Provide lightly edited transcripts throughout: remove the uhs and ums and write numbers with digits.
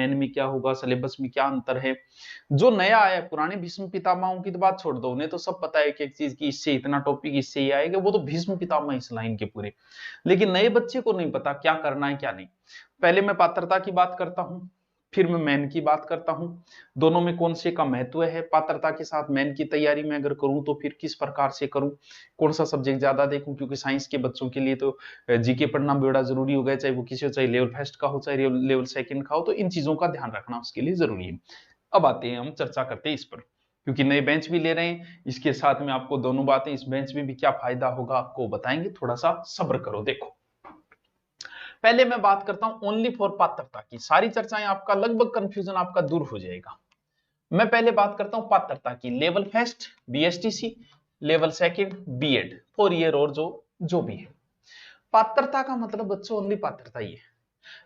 Man में क्या होगा, सिलेबस में क्या अंतर है। जो नया आया है, पुराने भीष्म पितामहों की तो बात छोड़ दो, उन्हें तो सब पता है कि एक चीज की इससे इतना टॉपिक इससे ही आएगा, वो तो भीष्म पितामह इस लाइन के पूरे। लेकिन नए बच्चे को नहीं पता क्या करना है क्या नहीं। पहले मैं पात्रता की बात करता हूं, फिर मैं मैन की बात करता हूं। दोनों में कौन से का महत्व है, पात्रता के साथ मैन की तैयारी में अगर करूं तो फिर किस प्रकार से करूं, कौन सा सब्जेक्ट ज्यादा देखूं, क्योंकि साइंस के बच्चों के लिए तो जीके पढ़ना भी बड़ा जरूरी हो गया, चाहे वो किसी चाहे लेवल फर्स्ट का हो चाहे लेवल सेकंड का हो, तो इन चीजों का ध्यान रखना उसके लिए जरूरी है। अब आते हैं, हम चर्चा करते हैं इस पर, क्योंकि नए बेंच भी ले रहे हैं, इसके साथ में आपको दोनों बातें, इस बेंच में भी क्या फायदा होगा आपको बताएंगे, थोड़ा सा सब्र करो। देखो पहले मैं बात करता हूं ओनली फॉर पात्रता की, सारी चर्चाएं आपका लगभग कंफ्यूजन आपका दूर हो जाएगा। मैं पहले बात करता हूं पात्रता की, level first BSTC, level second B Ed 4 year और जो जो भी है। पात्रता का मतलब बच्चों ओनली पात्रता ही है,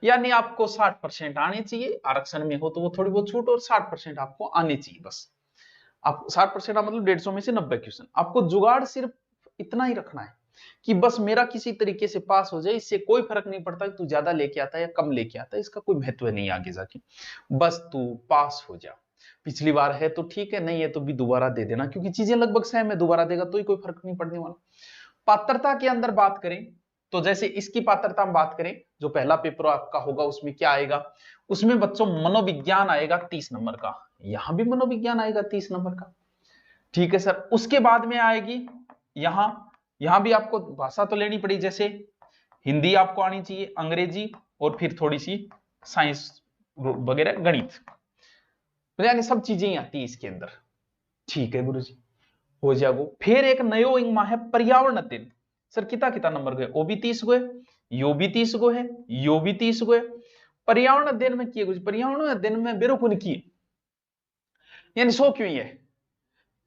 यानी आपको 60% आने चाहिए, आरक्षण में हो तो वो थोड़ी बहुत छूट, और 60% आपको आने चाहिए बस। आप 60% मतलब 150 में से 90 क्वेश्चन, आपको जुगाड़ सिर्फ इतना ही रखना है कि बस मेरा किसी तरीके से पास हो जाए, इससे कोई फर्क नहीं पड़ता कि तू ज्यादा लेके आता है या कम लेके आता है, इसका कोई महत्व नहीं आगे जाके, बस तू पास हो जा। पिछली बार है तो ठीक है, नहीं है तो भी दोबारा दे देना, क्योंकि चीजें लगभग सेम है, दोबारा देगा तो ही कोई फर्क नहीं पड़ने वाला। पात्रता के अंदर बात करें तो जैसे इसकी पात्रता हम बात करें, जो पहला पेपर आपका होगा उसमें क्या आएगा, उसमें बच्चों मनोविज्ञान आएगा 30 नंबर का, यहां भी मनोविज्ञान आएगा 30 नंबर का, ठीक है सर। उसके बाद में आएगी यहां, यहां भी आपको भाषा तो लेनी पड़ी, जैसे हिंदी आपको आनी चाहिए, अंग्रेजी, और फिर थोड़ी सी साइंस वगैरह गणित, तो यानी सब चीजें ही आती है इसके अंदर, ठीक है गुरुजी हो जाएगा। फिर एक नयो इंगमा है पर्यावरण अध्ययन, सर कितना कितना नंबर गए, ओ भी 30 गो है, यो भी 30 गो है, यो भी 30 गो है। पर्यावरण अध्ययन में किए कुछ, पर्यावरण अध्ययन में बेरोकुन किए, यानी 100 क्यों है,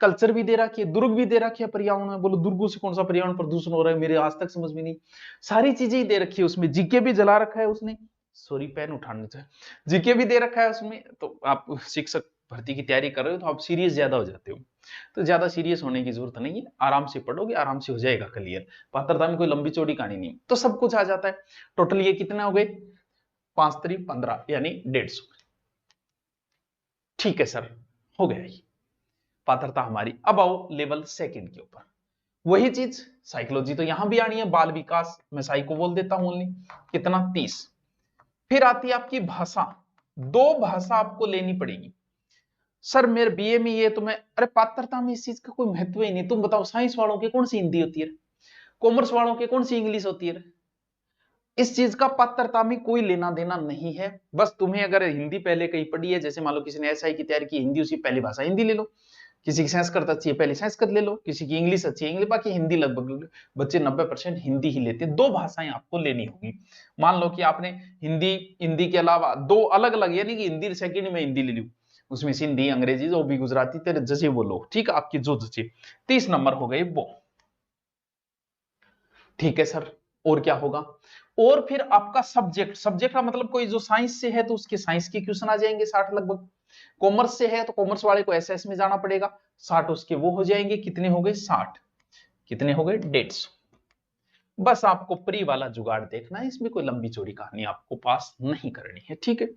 कल्चर भी दे रखी है, दुर्ग भी दे रखी है पर्यावरण में, बोलो दुर्गों से कौन सा पर्यावरण प्रदूषण हो रहा है, मेरे आज तक समझ में नहीं, सारी चीजें ही दे रखी है उसमें, जीके भी जला रखा है उसने, सॉरी पेन उठाने से, जीके भी दे रखा है उसमें। तो आप शिक्षक भर्ती की तैयारी कर रहे हो तो आप सीरियस ज्यादा हो जाते हो, तो ज्यादा सीरियस होने की जरूरत नहीं है, आराम से पढ़ोगे आराम से हो जाएगा क्लियर। पात्रता में कोई लंबी चौड़ी कहानी नहीं, तो सब कुछ आ जाता है। टोटल ये कितने हो गए, 5 3 15 यानी 150, ठीक है सर हो गया ये पात्रता हमारी। अब आओ लेवल सेकंड के ऊपर, वही चीज साइकोलॉजी तो यहां भी आनी है, बाल विकास मैं साइको बोल देता हूं ओनली, कितना 30। फिर आती है आपकी भाषा, 2 भाषा आपको लेनी पड़ेगी। सर मेरे बीए में ये तो मैं, अरे पात्रता में इस चीज का कोई महत्व ही नहीं, तुम बताओ साइंस वालों के कौन सी हिंदी होती है, कॉमर्स वालों के कौन सी इंग्लिश होती है, इस चीज का पात्रता में कोई लेना देना नहीं है। बस तुम्हें अगर हिंदी पहले कहीं पढ़ी है, जैसे मान लो किसी ने एसआई की तैयारी की, हिंदी उसकी पहली भाषा, हिंदी ले लो, किसी की संस्कृत अच्छी है पहले संस्कृत ले लो, किसी की इंग्लिश अच्छी है इंग्लिश, बाकी हिंदी लगभग बच्चे 90% हिंदी ही लेते हैं। 2 भाषाएं आपको लेनी होगी। मान लो कि आपने हिंदी, हिंदी के अलावा 2 अलग अलग, यानी कि हिंदी सेकंड में हिंदी ले ली, उसमें सिंधी अंग्रेजी जो भी गुजराती तेरे जैसे बोलो, ठीक है आपकी जो जचे, 30 नंबर हो गए वो, ठीक है सर। और क्या होगा, और फिर आपका सब्जेक्ट, सब्जेक्ट का मतलब कोई जो साइंस से है तो उसके साइंस के क्वेश्चन आ जाएंगे 60 लगभग, कॉमर्स से है तो कॉमर्स वाले को एसएस में जाना पड़ेगा, 60 उसके वो हो जाएंगे, कितने हो गए 60, कितने हो गए 150। बस आपको प्री वाला जुगाड़ देखना है, इसमें कोई लंबी चौड़ी कहानी आपको पास नहीं करनी है, ठीक है।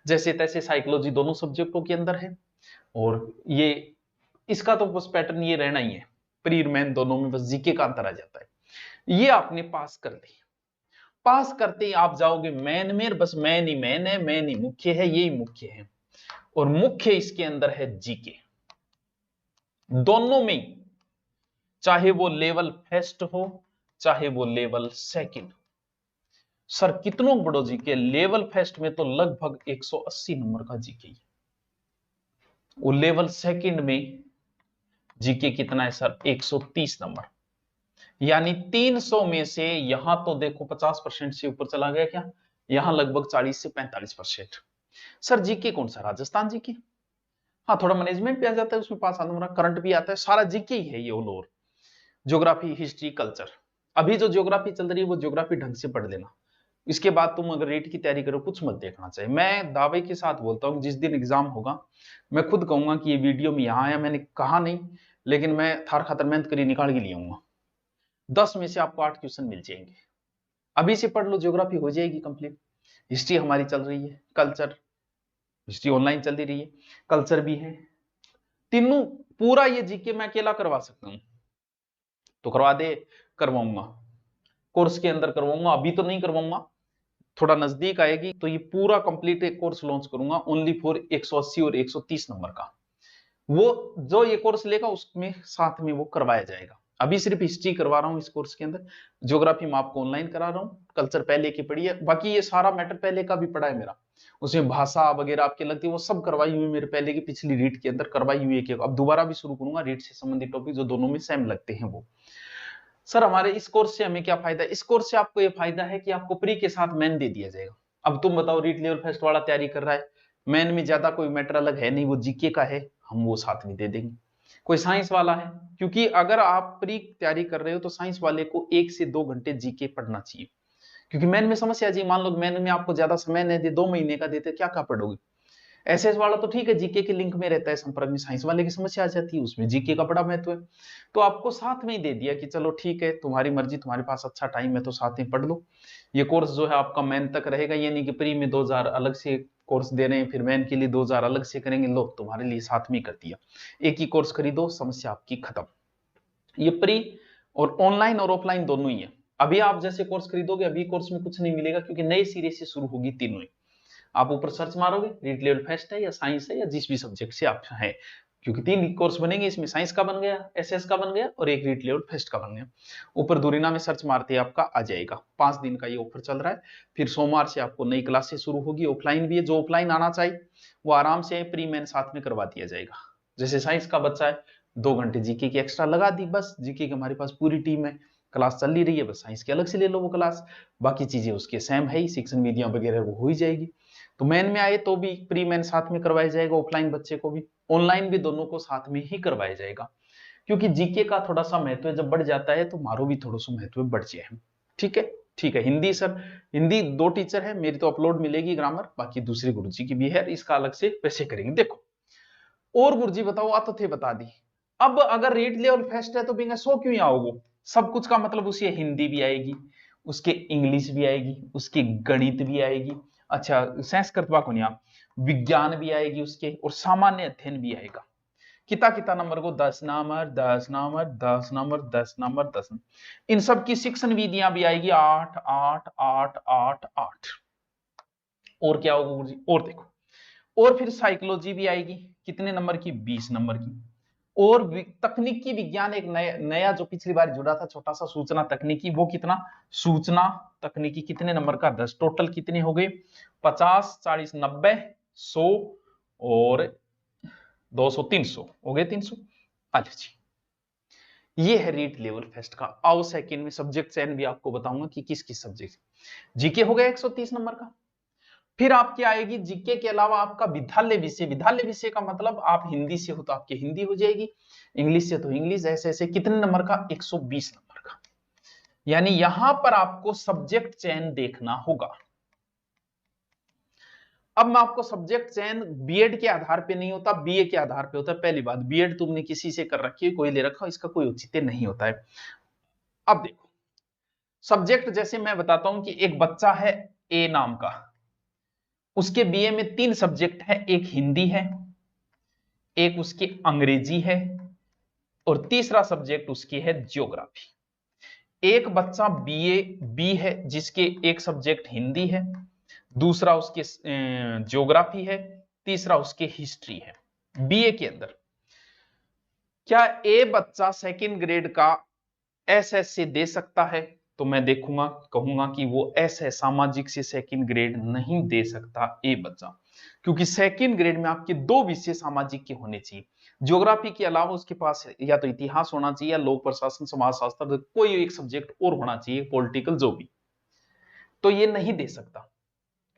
जैसे तैसे साइकोलॉजी दोनों सब्जेक्टों के अंदर है, और ये इसका तो बस पैटर्न ये रहना ही है, प्री और मेन दोनों में बस जीके का अंतर आ जाता है। ये आपने पास कर दी, पास करते ही आप जाओगे मैन में, बस मैन ही मैन है, मैन ही मुख्य है, यही मुख्य है, और मुख्य इसके अंदर है जीके, दोनों में, चाहे वो लेवल फर्स्ट हो चाहे वो लेवल सेकंड। सर कितनों बड़ो जीके, लेवल फर्स्ट में तो लगभग 180 नंबर का जीके, वो लेवल सेकंड में जीके कितना है सर 130 नंबर, यानी 300 में से यहां तो देखो 50% से ऊपर चला गया क्या, यहां लगभग 40 से 45%। सर जीके कौन सा, राजस्थान जीके, हाँ थोड़ा मैनेजमेंट भी आ जाता है उसमें, 5 7 नंबर करंट भी आता है, सारा जीके ही है ये all over, geography history culture. अभी जो ज्योग्राफी चल रही है वो ज्योग्राफी ढंग से पढ़ लेना, इसके बाद तुम अगर रेट की तैयारी करो कुछ मत देखना चाहिए। मैं दावे के साथ बोलता हूँ जिस दिन एग्जाम होगा मैं खुद कहूंगा कि ये वीडियो में यहाँ आया, मैंने कहा नहीं, लेकिन मैं थार खातर मेहनत करी निकाल के लिए आऊंगा, 10 में से आपको 8 क्वेश्चन मिल जाएंगे। अभी से पढ़ लो, ज्योग्राफी हो जाएगी कंप्लीट, हिस्ट्री हमारी चल रही है, कल्चर हिस्ट्री ऑनलाइन चल रही है, कल्चर भी है, तीनों पूरा ये जीके मैं अकेला करवा सकता हूं तो करवा दे, करवाऊंगा कोर्स के अंदर करवाऊंगा, अभी तो नहीं करवाऊंगा, थोड़ा नजदीक आएगी तो ये पूरा कंप्लीट एक कोर्स लॉन्च करूंगा ओनली फॉर 180 और 130 नंबर का। वो जो ये कोर्स लेगा उसमें साथ में वो करवाया जाएगा। अभी सिर्फ हिस्ट्री करवा रहा हूँ इस कोर्स के अंदर, ज्योग्राफी मैं आपको ऑनलाइन करा रहा हूँ, कल्चर पहले की पढ़ी है, बाकी ये सारा मैटर पहले का भी पढ़ा है मेरा, उसमें भाषा वगैरह आपके लगती है वो सब करवाई हुई मेरे पहले की पिछली रीट के अंदर करवाई हुई है। अब दोबारा भी शुरू करूंगा रीट से संबंधित टॉपिक जो दोनों में सेम लगते हैं वो। सर हमारे इस कोर्स से हमें क्या फायदा है? इस कोर्स से आपको ये फायदा है कि आपको प्री के साथ मेन दे दिया जाएगा। अब तुम बताओ रीट लेवल फर्स्ट वाला तैयारी कर रहा है, मेन में ज्यादा कोई मैटर अलग है नहीं, वो जीके का है, हम वो साथ में दे देंगे। कोई साइंस वाला है, क्योंकि अगर आप प्री तैयारी कर रहे हो तो साइंस वाले को 1 से 2 घंटे जीके पढ़ना चाहिए, क्योंकि मेन में समस्या जी, मान लो मेन में आपको ज्यादा समय नहीं दे, 2 महीने का देते, क्या क्या पढ़ोगे? एसएस वाला तो ठीक है, जीके के लिंक में रहता है संपर्क में, साइंस वाले की समस्या आ जाती है, उसमें जीके का बड़ा महत्व है। तो आपको साथ में ही दे दिया कि चलो ठीक है, तुम्हारी मर्जी, तुम्हारे पास अच्छा टाइम है तो साथ में पढ़ लो। ये कोर्स जो है आपका मेन तक रहेगा, ये नहीं कि प्री में 2000 अलग से कोर्स दे रहे हैं, फिर मेन के लिए 2000 अलग से करेंगे, लो तुम्हारे लिए साथ में कर दिया, एक ही कोर्स खरीदो, समस्या आपकी खत्म। ये प्री और ऑनलाइन और ऑफलाइन दोनों ही है। अभी आप जैसे कोर्स खरीदोगे, अभी कोर्स में कुछ नहीं मिलेगा, क्योंकि नए सिरे से शुरू होगी तीनों ही। आप ऊपर सर्च मारोगे, रीट लेवल फर्स्ट है या साइंस है या जिस भी सब्जेक्ट से आप हैं, क्योंकि 3 कोर्स बनेंगे, इसमें साइंस का बन गया, एसएस का बन गया और एक रीट लेवल फर्स्ट का बन गया। ऊपर दूरिना में सर्च मारते ही आपका आ जाएगा। 5 दिन का ये ऑफर चल रहा है। फिर सोमवार से आपको नई क्लासेस शुरू होगी, ऑफलाइन भी है, जो ऑफलाइन आना चाहिए वो आराम से प्री मेन साथ में करवा दिया जाएगा। जैसे साइंस का बच्चा है, 2 घंटे जीके की एक्स्ट्रा लगा दी, बस जीके की हमारे पास पूरी टीम है, क्लास चल ही रही है, बस साइंस की अलग से ले लो वो क्लास, बाकी चीजें उसके सेम है ही, शिक्षण विधियां वगैरह वो हो ही जाएगी। तो मेन में आए तो भी प्री मेन साथ में करवाया जाएगा, ऑफलाइन बच्चे को भी, ऑनलाइन भी, दोनों को साथ में ही करवाया जाएगा, क्योंकि जीके का थोड़ा सा महत्व जब बढ़ जाता है तो मारो भी थोड़ा सा महत्व बढ़ जाए। ठीक है, ठीक है। हिंदी सर, हिंदी 2 टीचर है, मेरी तो अपलोड मिलेगी ग्रामर, बाकी दूसरी गुरुजी की भी है, इसका अलग से वैसे करेंगे। देखो और गुरुजी बताओ, आ तो थे बता दी। अब अगर रेट लेवल फर्स्ट है तो बिना 100 क्यों ही आओगे? सब कुछ का मतलब उसे हिंदी भी आएगी, उसके इंग्लिश भी आएगी, उसकी गणित भी आएगी, अच्छा संस्कृत को नहीं, आप विज्ञान भी आएगी उसके, और सामान्य अध्ययन भी आएगा। कितना कितना नंबर को? 10 नंबर, 10 नंबर, 10 नंबर, 10 नंबर, 10। इन सब की शिक्षण विधियां भी आएगी, 8 8 8 8 8। और क्या होगा गुरुजी? और देखो, और फिर साइकोलॉजी भी आएगी, कितने नंबर की? 20 नंबर की। और तकनीकी विज्ञान एक नया जो पिछली बार जुड़ा था छोटा सा, सूचना तकनीकी, वो कितना? सूचना तकनीकी कितने नंबर का? 10। टोटल कितने हो गए? 50 40 90 100 और 200 300 हो गए, 300। अच्छा जी, ये है रीट लेवल फर्स्ट का। आओ सेकंड में सब्जेक्ट चयन भी आपको बताऊंगा कि किस किस सब्जेक्ट। जीके हो गया 130 नंबर का। फिर आपकी आएगी जीके के अलावा आपका विद्यालय विषय। विद्यालय विषय का मतलब आप हिंदी से हो तो आपकी हिंदी हो जाएगी, इंग्लिश से तो इंग्लिश, ऐसे ऐसे कितने नंबर का? 120 नंबर का। यानी यहां पर आपको सब्जेक्ट चयन देखना होगा। अब मैं आपको सब्जेक्ट चयन बीएड के आधार पे नहीं होता, बीए के आधार पे होता है। पहली बात, बीएड तुमने किसी से कर रखी है, कोई ले रखा, इसका कोई औचित्य नहीं होता है। अब देखो सब्जेक्ट, जैसे मैं बताता हूं कि एक बच्चा है ए नाम का, उसके बीए में 3 सब्जेक्ट है, एक हिंदी है, एक उसकी अंग्रेजी है, और तीसरा सब्जेक्ट उसकी है ज्योग्राफी। एक बच्चा बीए बी है जिसके एक सब्जेक्ट हिंदी है, दूसरा उसके ज्योग्राफी है, तीसरा उसके हिस्ट्री है। बीए के अंदर क्या ए बच्चा सेकंड ग्रेड का एसएस से दे सकता है? तो मैं देखूंगा, कहूंगा कि वो ऐसे सामाजिक से सेकंड ग्रेड नहीं दे सकता ए बच्चा, क्योंकि सेकंड ग्रेड में आपके 2 विषय सामाजिक के होने चाहिए। ज्योग्राफी के अलावा उसके पास या तो इतिहास होना चाहिए, या लोक प्रशासन समाजशास्त्र, कोई एक सब्जेक्ट और होना चाहिए, पॉलिटिकल जो भी, तो ये नहीं दे सकता।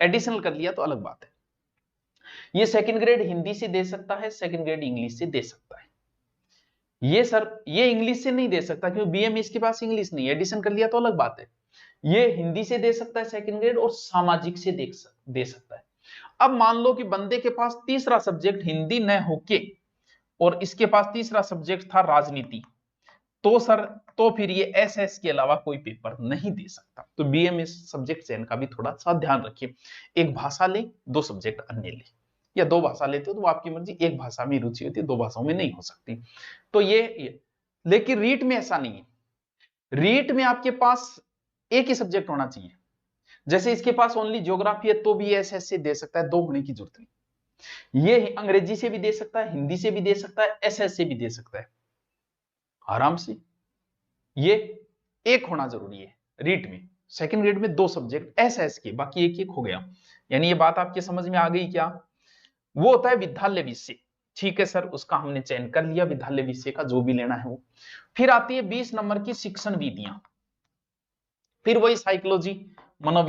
एडिशनल कर लिया तो अलग बात है। ये सेकंड ग्रेड हिंदी से दे सकता है, सेकंड ग्रेड इंग्लिश से दे सकता है। ये सर ये इंग्लिश से नहीं दे सकता, क्योंकि बीए में इसके पास इंग्लिश नहीं है, एडिशन कर लिया तो अलग बात है। ये हिंदी से दे सकता है सेकंड ग्रेड, और सामाजिक से दे सकता है। अब मान लो कि बंदे के पास तीसरा सब्जेक्ट हिंदी न होके और इसके पास तीसरा सब्जेक्ट था राजनीति, तो सर तो फिर ये एसएस के अलावा कोई पेपर नहीं दे सकता। तो बीए में सब्जेक्ट चयन का भी थोड़ा सा ध्यान रखिए, एक भाषा ले, 2 सब्जेक्ट अन्य ले। या 2 भाषा लेते हो तो वो आपकी मर्जी, एक भाषा में रुचि होती है, 2 भाषाओं में नहीं हो सकती। तो ये लेकिन रीट में ऐसा नहीं है। रीट में आपके पास एक ही सब्जेक्ट होना चाहिए। जैसे इसके पास ओनली ज्योग्राफी है तो भी एसएससी दे सकता है, 2 होने की जरूरत नहीं। ये अंग्रेजी से भी दे सकता है, हिंदी से भी दे सकता है, एसएस से भी दे सकता है आराम से। ये एक होना जरूरी है रीट में। सेकंड ग्रेड में 2 सब्जेक्ट एसएस के, बाकी एक एक हो गया। यानी ये बात आपके समझ में आ गई क्या? वो होता है विद्यालय विषय। ठीक है सर, उसका हमने चयन कर लिया, विद्यालय विषय का जो भी लेना है वो। फिर आती है 20 नंबर की शिक्षण विधियां। फिर वही साइकोलॉजी, मनोविज्ञान